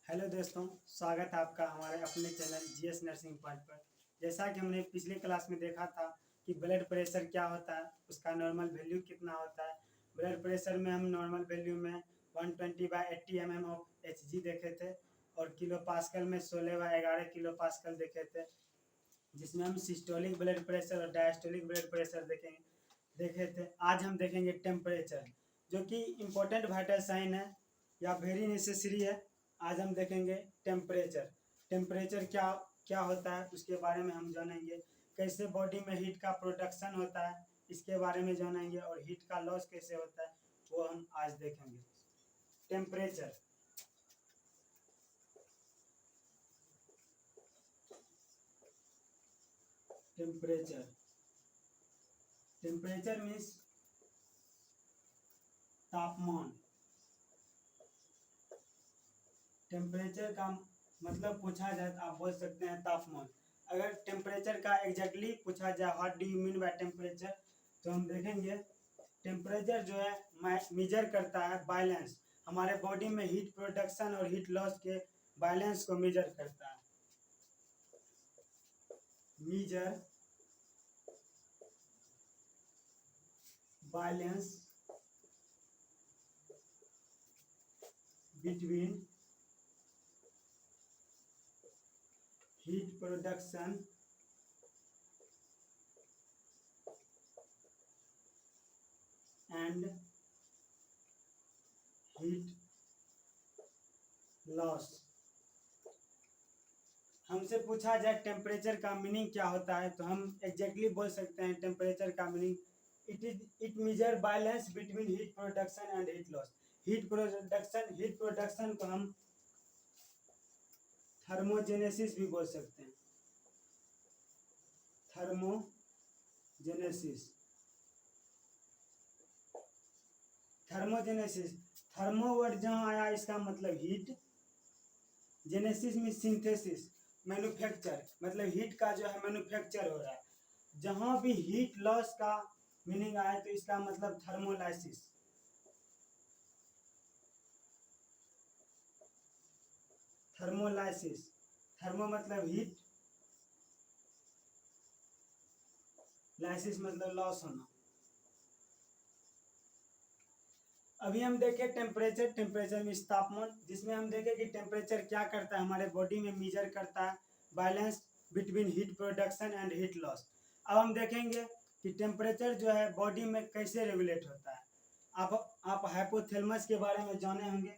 Hello दोस्तों, स्वागत है आपका हमारे अपने चैनल जीएस नर्सिंग पॉइंट पर। जैसा कि हमने पिछले क्लास में देखा था कि ब्लड प्रेशर क्या होता है, उसका नॉर्मल वैल्यू कितना होता है। ब्लड प्रेशर में हम नॉर्मल वैल्यू में 120/80 mm ऑफ एचजी देखे थे और किलो पास्कल में 16/11 किलो पास्कल देखे थे, जिसमें हम सिस्टोलिक ब्लड प्रेशर और डायस्टोलिक ब्लड प्रेशर देखे थे। आज हम देखेंगे टेम्परेचर, जो कि इम्पोर्टेंट वाइटल साइन है या वेरी नेसेसरी है। आज हम देखेंगे टेम्परेचर। टेम्परेचर क्या क्या होता है उसके बारे में हम जानेंगे। कैसे बॉडी में हीट का प्रोडक्शन होता है इसके बारे में जानेंगे, और हीट का लॉस कैसे होता है वो हम आज देखेंगे। टेम्परेचर टेम्परेचर टेम्परेचर मीन्स तापमान। टेम्परेचर का मतलब पूछा जाए तो आप बोल सकते हैं तापमान। अगर टेम्परेचर का एग्जैक्टली पूछा जाए what do you mean by temperature, तो हम देखेंगे टेम्परेचर जो है मेजर करता है बैलेंस, हमारे बॉडी में हीट प्रोडक्शन और हीट लॉस के बैलेंस को मेजर करता है। Measure balance between heat production and heat loss. हमसे पूछा जाए टेम्परेचर का मीनिंग क्या होता है, तो हम एग्जैक्टली बोल सकते हैं टेम्परेचर का meaning it measure balance between heat production and heat loss. Heat production को हम थर्मोजेनेसिस भी बोल सकते हैं। थर्मोजेनेसिस थर्मोजेनेसिस थर्मो वर्ड जहाँ आया इसका मतलब हीट, जेनेसिस में सिंथेसिस, मैन्युफैक्चर, मतलब हीट का जो है मैन्युफैक्चर हो रहा है। जहाँ भी हीट लॉस का मीनिंग आए तो इसका मतलब थर्मोलाइसिस। थर्मोलाइसिस, थर्मो मतलब हीट, लाइसिस मतलब लॉस होना। अभी हम देखें टेम्परेचर। टेम्परेचर मीन्स तापमान, जिसमें हम देखें कि टेम्परेचर क्या करता है, हमारे बॉडी में मेजर करता है balance between heat production and heat loss. अब हम देखेंगे कि टेम्परेचर जो है बॉडी में कैसे रेगुलेट होता है। आप हाइपोथैलेमस के बारे में जाने होंगे।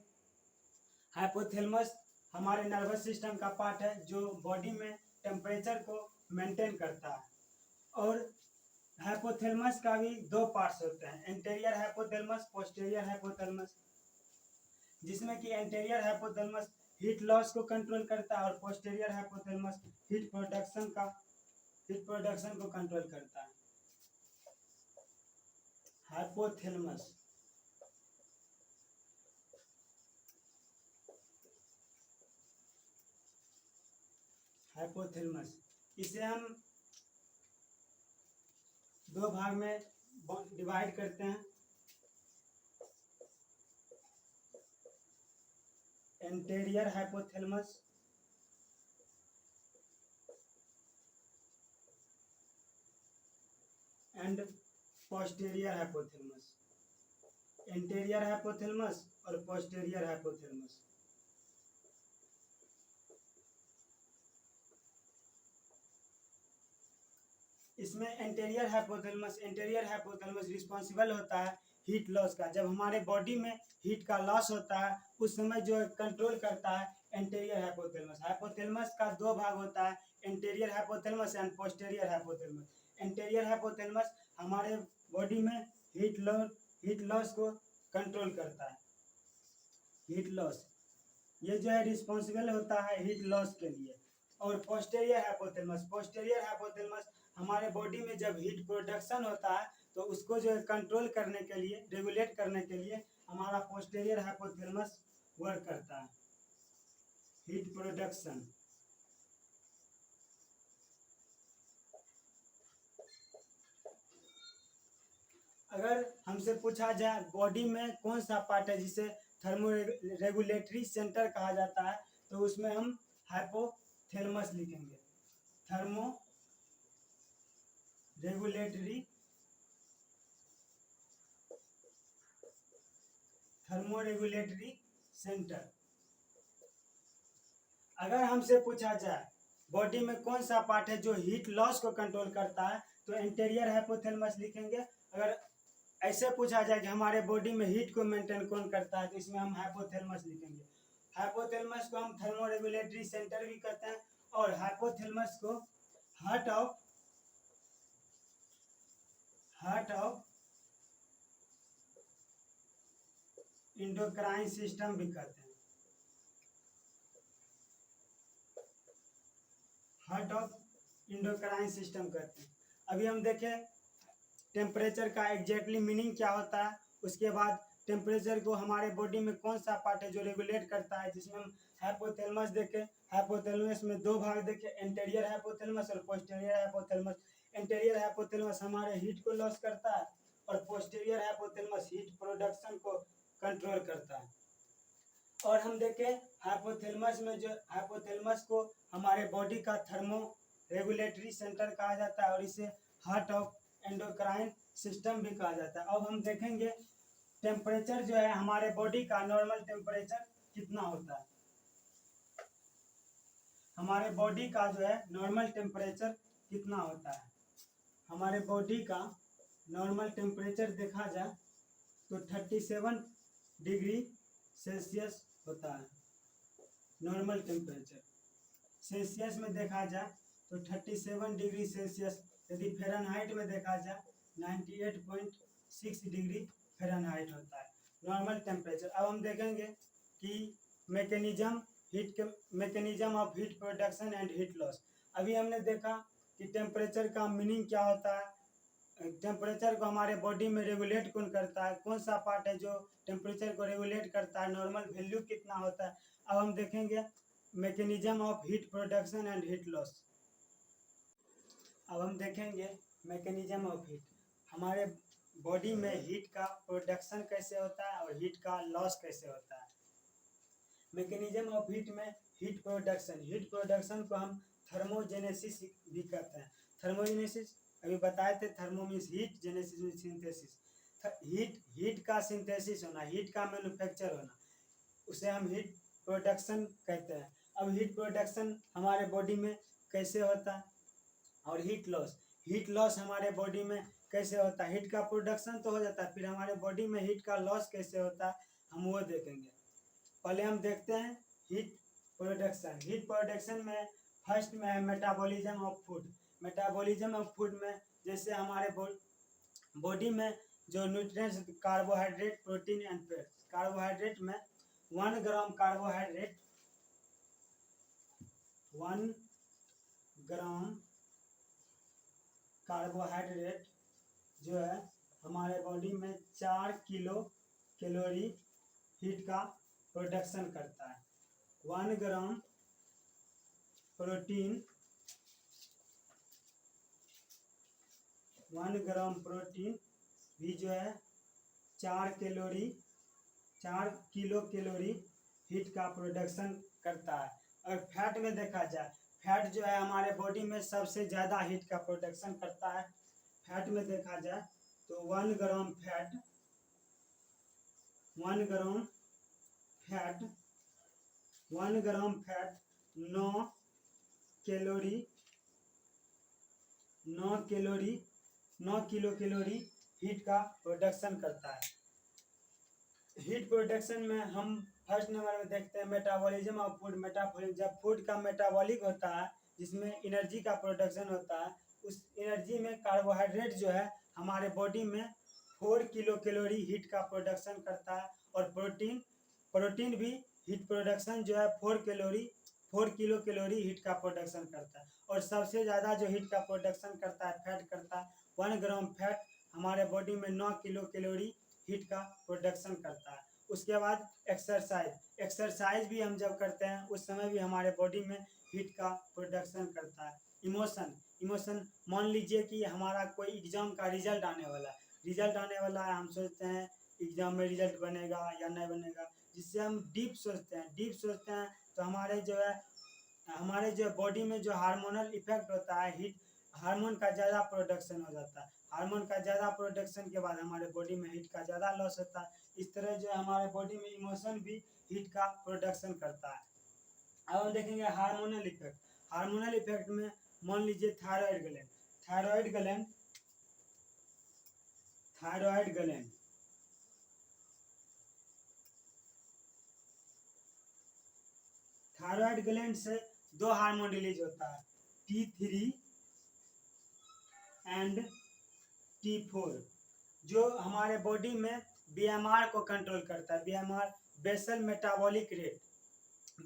हाइपोथैलेमस हमारे नर्वस सिस्टम का पार्ट है जो बॉडी में टेम्परेचर को मेंटेन करता है। और हाइपोथैलेमस का भी दो पार्ट्स होते हैं, एंटेरियर हाइपोथैलेमस, पोस्टीरियर हाइपोथैलेमस। जिसमें कि एंटेरियर हाइपोथैलेमस हीट लॉस को कंट्रोल करता है और पोस्टीरियर हाइपोथैलेमस हीट प्रोडक्शन को कंट्रोल करता है। हाइपोथैलेमस हाइपोथैलेमस इसे हम दो भाग में डिवाइड करते हैं। Anterior hypothalamus and posterior hypothalamus. Anterior hypothalamus और पोस्टीरियर हाइपोथैलेमस। इसमें एंटेरियर हाइपोथैलेमस रिस्पॉन्सिबल होता है हीट लॉस का। जब हमारे बॉडी में हीट का लॉस होता है उस समय जो कंट्रोल करता है एंटेरियर हाइपोथैलेमस। हाइपोथैलेमस का दो भाग होता है, anterior hypothalamus and posterior hypothalamus. Anterior hypothalamus हमारे बॉडी में हीट लॉस को कंट्रोल करता है। हीट लॉस ये जो है रिस्पॉन्सिबल होता है हीट लॉस के लिए। और पोस्टीरियर हाइपोथैलेमस हमारे बॉडी में जब हीट प्रोडक्शन होता है तो उसको जो है कंट्रोल करने के लिए, रेगुलेट करने के लिए हमारा पोस्टीरियर हाइपोथैलेमस वर्क करता है। हीट प्रोडक्शन अगर हमसे पूछा जाए बॉडी में कौन सा पार्ट है जिसे थर्मो रेगुलेटरी सेंटर कहा जाता है, तो उसमें हम हाइपोथैलेमस लिखेंगे, थर्मो रेगुलेटरी सेंटर। अगर हमसे पूछा जाए बॉडी में कौन सा पार्ट है जो हीट लॉस को कंट्रोल करता है, तो एंटीरियर हाइपोथैलेमस लिखेंगे। अगर ऐसे पूछा जाए कि हमारे बॉडी में हीट को मेंटेन कौन करता है, तो इसमें हम हाइपोथैलेमस लिखेंगे। हाइपोथैलेमस को हम थर्मोरेगुलेटरी सेंटर भी कहते हैं, और हाइपोथैलेमस को हार्ट ऑफ इंडोक्राइन सिस्टम भी कहते हैं, हार्ट ऑफ इंडोक्राइन सिस्टम कहते हैं। अभी हम देखें टेम्परेचर का एग्जैक्टली मीनिंग क्या होता है, उसके बाद टेम्परेचर को हमारे बॉडी में कौन सा पार्ट है जो रेगुलेट करता है, जिसमें हम हाइपोथैलेमस देखें। हाइपोथैलेमस में दो भाग देखें, एंटीरियर हाइपोथैलेमस और पोस्टीरियर हाइपोथैलेमस। एंटीरियर हाइपोथैलेमस हमारे हीट को लॉस करता है, और पोस्टीरियर हाइपोथैलेमस हीट प्रोडक्शन को कंट्रोल करता है। और हम देखें हाइपोथैलेमस में जो हाइपोथैलेमस को हमारे बॉडी का थर्मो रेगुलेटरी सेंटर कहा जाता है, और इसे हार्ट ऑफ एंडोक्राइन सिस्टम भी कहा जाता है। अब हम देखेंगे टेम्परेचर जो है हमारे बॉडी का नॉर्मल टेम्परेचर कितना होता है। हमारे बॉडी का जो है नॉर्मल टेम्परेचर कितना होता है। हमारे बॉडी का नॉर्मल टेम्परेचर देखा जाए तो 37 डिग्री सेल्सियस होता है नॉर्मल टेम्परेचर। सेल्सियस में देखा जाए तो 37 डिग्री सेल्सियस, यदि फ़ारेनहाइट में देखा जाए 98.6 डिग्री फ़ारेनहाइट होता है नॉर्मल टेम्परेचर। अब हम देखेंगे कि mechanism of heat production and heat loss. अभी हमने देखा कि टेम्परेचर का मीनिंग क्या होता है, टेम्परेचर को हमारे बॉडी में रेगुलेट कौन करता है, कौन सा पार्ट है जो टेम्परेचर को रेगुलेट करता है, नॉर्मल वैल्यू कितना होता है। अब हम देखेंगे mechanism of heat production and heat loss. अब हम देखेंगे मैकेनिज्म ऑफ हीट, हमारे बॉडी में हीट का प्रोडक्शन कैसे होता है और हीट का लॉस कैसे होता है। मैकेनिज्म ऑफ हीट में हीट प्रोडक्शन को हम थर्मोजेनेसिस भी कहते हैं। थर्मोजेनेसिस अभी बताए थे, thermo means heat, genesis means synthesis. Heat का सिंथेसिस होना, हीट का मैन्युफैक्चर होना, उसे हम हीट प्रोडक्शन कहते हैं। अब हीट प्रोडक्शन हमारे बॉडी में कैसे होता है, और हीट लॉस हमारे बॉडी में कैसे होता है। हीट का प्रोडक्शन तो हो जाता है, फिर हमारे बॉडी में हीट का लॉस कैसे होता है हम वो देखेंगे। पहले हम देखते हैं हीट प्रोडक्शन में फर्स्ट में है metabolism of food. Metabolism of food में जैसे हमारे बॉडी में जो nutrients carbohydrate, protein and fat. Carbohydrate में 1 ग्राम कार्बोहाइड्रेट जो है हमारे बॉडी में 4 किलो कैलोरी हीट का प्रोडक्शन करता है। 1 ग्राम प्रोटीन 1 ग्राम प्रोटीन भी जो है 4 किलो कैलोरी हीट का प्रोडक्शन करता है। और फैट में देखा जाए, फैट जो है हमारे बॉडी में सबसे ज़्यादा हीट का प्रोडक्शन करता है। फैट में देखा जाए तो 1 ग्राम फैट 9 किलो कैलोरी हीट का प्रोडक्शन करता है। हीट प्रोडक्शन में हम फर्स्ट नंबर में देखते हैं मेटाबॉलिज्म ऑफ फूड। जब फूड का मेटाबॉलिक होता है, जिसमें एनर्जी का प्रोडक्शन होता है, उस एनर्जी में कार्बोहाइड्रेट जो है हमारे बॉडी में 4 किलो कैलोरी हीट का प्रोडक्शन करता है। और प्रोटीन भी हीट प्रोडक्शन जो है 4 किलो कैलोरी हीट का प्रोडक्शन करता है। और सबसे ज़्यादा जो हीट का प्रोडक्शन करता है फैट करता है। 1 ग्राम फैट हमारे बॉडी में 9 किलो कैलोरी हीट का प्रोडक्शन करता है। उसके बाद एक्सरसाइज भी हम जब करते हैं उस समय भी हमारे बॉडी में हीट का प्रोडक्शन करता है। इमोशन मान लीजिए कि हमारा कोई एग्जाम का रिजल्ट आने वाला है, हम सोचते हैं एग्जाम में रिजल्ट बनेगा या नहीं बनेगा। जिससे हम डीप सोचते हैं तो हमारे जो बॉडी में जो हार्मोनल इफेक्ट होता है, हीट हार्मोन का ज़्यादा प्रोडक्शन हो जाता है। हार्मोन का ज़्यादा प्रोडक्शन के बाद हमारे बॉडी में हीट का ज़्यादा लॉस होता है। इस तरह जो है हमारे बॉडी में इमोशन भी हीट का प्रोडक्शन करता है। अब हम देखेंगे हार्मोनल इफेक्ट। हार्मोनल इफेक्ट में मान लीजिए thyroid gland, thyroid gland thyroid gland thyroid gland से दो हार्मोन रिलीज होता है, T3 एंड T4, जो हमारे बॉडी में बीएमआर को कंट्रोल करता है। BMR basal metabolic rate,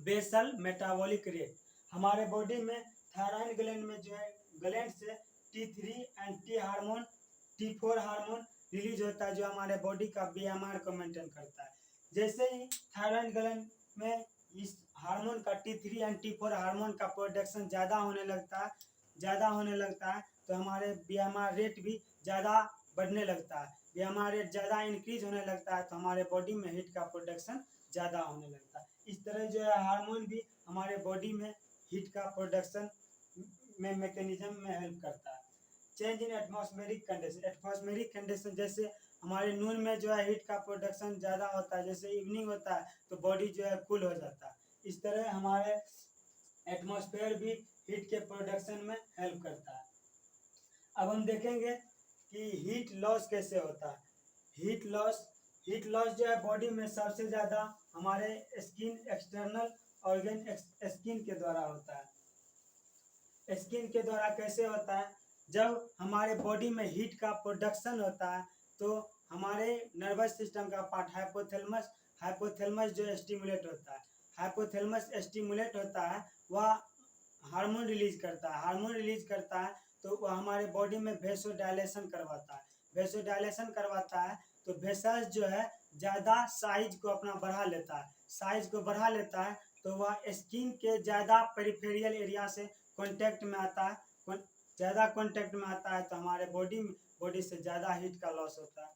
basal metabolic rate. हमारे बॉडी में थायराइड ग्लैंड में जो है ग्लैंड से T3 and T4 hormone release होता है, जो हमारे बॉडी का बीएमआर को मेंटेन करता है। जैसे ही थायराइड ग्लैंड में इस हार्मोन का T3 एंड T4 हार्मोन का प्रोडक्शन ज़्यादा होने लगता है तो हमारे बीएमआर रेट भी ज़्यादा बढ़ने लगता है। बीएमआर रेट ज़्यादा इंक्रीज होने लगता है तो हमारे बॉडी में हीट का प्रोडक्शन ज़्यादा होने लगता है। इस तरह जो है हार्मोन भी हमारे बॉडी में हीट का प्रोडक्शन में मैकेनिज्म में हेल्प करता है। Change in atmospheric condition, atmospheric condition जैसे हमारे नून में जो है हीट का प्रोडक्शन ज़्यादा होता है, जैसे इवनिंग होता है तो बॉडी जो है कूल हो जाता है। इस तरह हमारे एटमॉस्फेयर भी हीट के प्रोडक्शन में हेल्प करता है। अब हम देखेंगे कि हीट लॉस कैसे होता है। हीट लॉस जो है बॉडी में सबसे ज़्यादा हमारे स्किन, एक्सटर्नल ऑर्गन स्किन के द्वारा होता है। स्किन के द्वारा कैसे होता है? जब हमारे बॉडी में हीट का प्रोडक्शन होता है तो हमारे नर्वस सिस्टम का पार्ट हाइपोथैलेमस जो स्टिमुलेट होता है, हाइपोथैलेमस स्टिमुलेट होता है, वह हार्मोन रिलीज करता है तो वह हमारे बॉडी में वेसोडायलेशन करवाता है तो वेसल्स जो है ज़्यादा साइज को अपना बढ़ा लेता है तो वह स्किन के ज़्यादा पेरिफेरियल एरिया से कांटेक्ट में आता है, तो हमारे बॉडी से ज़्यादा हीट का लॉस होता है।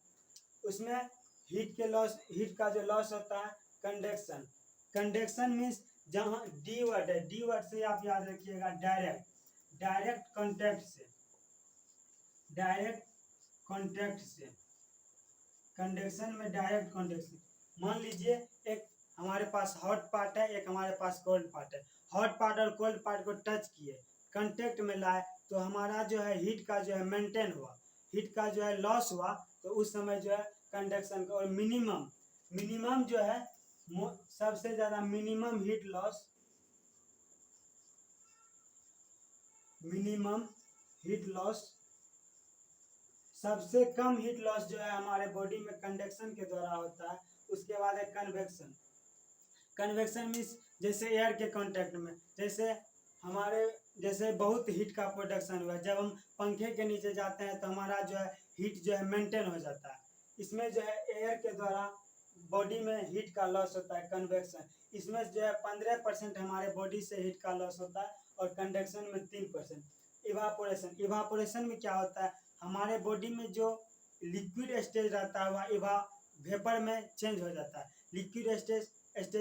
उसमें हीट का जो लॉस होता है कंडक्शन मीन्स जहाँ डी वर्ड है, डी वर्ड से आप याद रखिएगा, डायरेक्ट कॉन्टैक्ट से कंडक्शन में डायरेक्ट कॉन्टैक्ट। मान लीजिए एक हमारे पास हॉट पार्ट है, एक हमारे पास कोल्ड पार्ट है। हॉट पार्ट और कोल्ड पार्ट को टच किए, कांटेक्ट में लाए तो हमारा जो है हीट का जो है मेंटेन हुआ, हीट का जो है लॉस हुआ तो उस समय जो है कंडक्शन का और मिनिमम जो है सबसे ज़्यादा मिनिमम हीट लॉस सबसे कम हीट लॉस जो है हमारे बॉडी में कंडक्शन के द्वारा होता है। उसके बाद है कन्वेक्शन मीन्स जैसे एयर के कांटेक्ट में, जैसे बहुत हीट का प्रोडक्शन हुआ, जब हम पंखे के नीचे जाते हैं तो हमारा जो है हीट जो है मेंटेन हो जाता है। इसमें जो है एयर के द्वारा बॉडी में हीट का लॉस होता है कन्वेक्शन। इसमें जो है 15% हमारे बॉडी से हीट का लॉस होता है और कंडक्शन में 3%। इवापोरेशन में क्या होता है, हमारे बॉडी में जो लिक्विड स्टेज रहता है वह वेपर में चेंज हो जाता है। लिक्विड स्टेज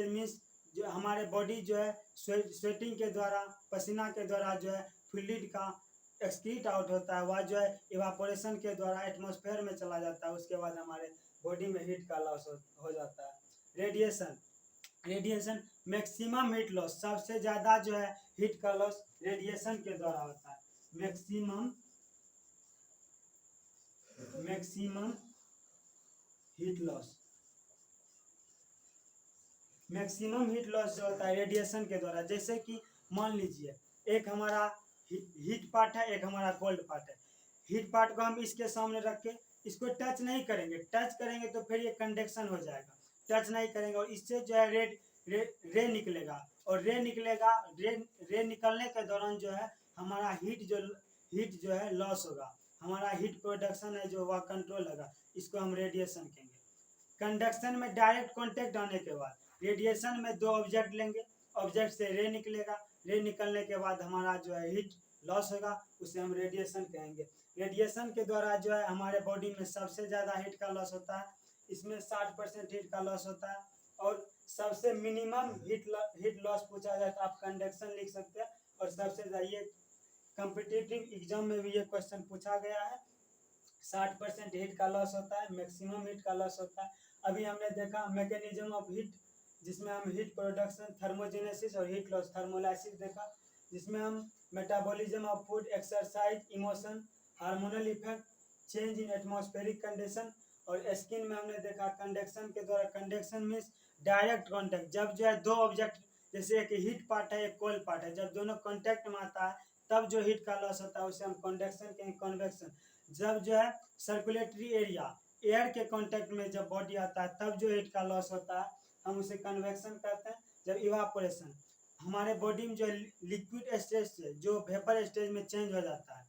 मीन्स जो हमारे बॉडी जो है स्वेटिंग के द्वारा, पसीना के द्वारा जो है फ्लूइड का एक्सक्रीट आउट होता है, वह जो है इवापोरेशन के द्वारा एटमॉस्फेयर में चला जाता है। उसके बाद हमारे बॉडी में हीट का लॉस हो जाता है। रेडिएशन मैक्सिमम हीट लॉस, सबसे ज़्यादा जो है हीट का लॉस रेडिएशन के द्वारा होता है। मैक्सिमम हीट लॉस जो होता है रेडिएशन के द्वारा। जैसे कि मान लीजिए एक हमारा हीट पार्ट है, एक हमारा कोल्ड पार्ट है। हीट पार्ट को हम इसके सामने रख के इसको टच नहीं करेंगे, टच करेंगे तो फिर ये कंडक्शन हो जाएगा। टच नहीं करेंगे और इससे जो है रे निकलेगा और रे निकलने के दौरान जो है हमारा हीट जो है लॉस होगा, हमारा हीट प्रोडक्शन है जो वह कंट्रोल होगा, इसको हम रेडिएशन कहेंगे। कंडक्शन में डायरेक्ट कांटेक्ट होने के बाद, रेडिएशन में दो ऑब्जेक्ट लेंगे, ऑब्जेक्ट से रे निकलेगा, रे निकलने के बाद हमारा जो है हीट लॉस होगा, उसे हम रेडिएशन कहेंगे। रेडिएशन के द्वारा जो है हमारे बॉडी में सबसे ज़्यादा हीट का लॉस होता है। इसमें 60% हीट का लॉस होता है और सबसे मिनिमम हीट लॉस पूछा जाए तो आप कंडक्शन लिख सकते हैं। और सबसे ये कॉम्पिटिटिव एग्जाम में भी ये क्वेश्चन पूछा गया है। 60% हीट का लॉस होता है, मैक्सिमम हीट का लॉस होता है। अभी हमने देखा मैकेनिज्म ऑफ हीट, जिसमें हम हीट प्रोडक्शन, थर्मोजेनेसिस और हीट लॉस, थर्मोलाइसिस देखा, जिसमें हम metabolism of food, exercise, emotion, hormonal effect, change in atmospheric condition. और स्किन में हमने देखा कंडक्शन के द्वारा, कंडक्शन मीन्स डायरेक्ट कॉन्टैक्ट, जब जो है दो ऑब्जेक्ट, जैसे एक हीट पार्ट है एक कोल्ड पार्ट है, जब दोनों कॉन्टैक्ट में आता है तब जो हीट का लॉस होता है उसे हम कंडक्शन कहेंगे, कन्वेक्शन। जब जो है सर्कुलेटरी एरिया, एयर के कांटेक्ट में जब बॉडी आता है तब जो हीट का लॉस होता है हम उसे कन्वेक्शन कहते हैं। जब इवापोरेशन, हमारे बॉडी में जो लिक्विड स्टेज से जो वेपर स्टेज में चेंज हो जाता है,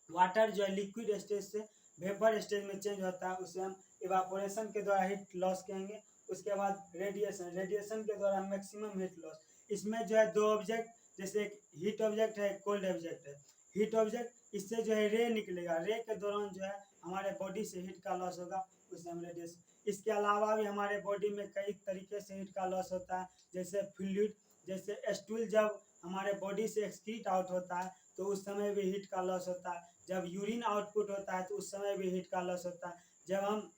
वाटर जो है लिक्विड स्टेज से वेपर स्टेज में चेंज होता है, उसे हम इवापोरेशन के द्वारा हीट लॉस कहेंगे। उसके बाद रेडिएशन, रेडिएशन के द्वारा मैक्सिमम हीट लॉस। इसमें जो है दो ऑब्जेक्ट, जैसे एक हीट ऑब्जेक्ट है एक कोल्ड ऑब्जेक्ट है। हीट ऑब्जेक्ट, इससे जो है रे निकलेगा, रे के दौरान जो है हमारे बॉडी से हीट का लॉस होगा, उसे हम रेडिएशन। इसके अलावा भी हमारे बॉडी में कई तरीके से हीट का लॉस होता है, जैसे फ्लूइड, जैसे स्टूल जब हमारे बॉडी से एक्सक्रीट आउट होता है तो उस समय भी हीट का लॉस होता है। जब यूरिन आउटपुट होता है तो उस समय भी हीट का लॉस होता है। जब हम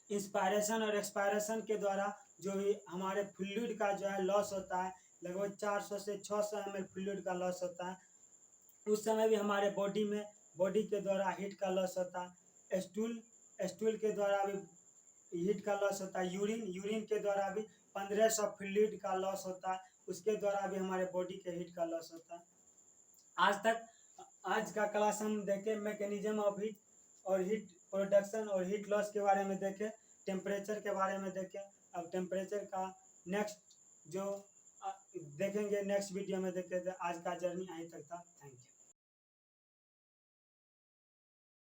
इंस्पायरेशन और एक्सपायरेशन के द्वारा जो भी हमारे फ्लूइड का जो है लॉस होता है, लगभग 400 से 600 ml फ्लूइड का लॉस होता है, उस समय भी हमारे बॉडी में, बॉडी के द्वारा हीट का लॉस होता है। स्टूल, स्टूल के द्वारा भी हीट का लॉस होता है। यूरिन, यूरिन के द्वारा भी 1500 फ्लूइड का लॉस होता है, उसके द्वारा भी हमारे बॉडी के हीट का लॉस होता है। आज तक, आज का क्लास हम देखे मैकेनिज्म ऑफ हीट और हीट प्रोडक्शन और हीट लॉस के बारे में देखे, टेम्परेचर के बारे में देखे। अब टेम्परेचर का नेक्स्ट जो देखेंगे नेक्स्ट वीडियो में देखेंगे। आज का जर्नी यहीं तक था। Thank you.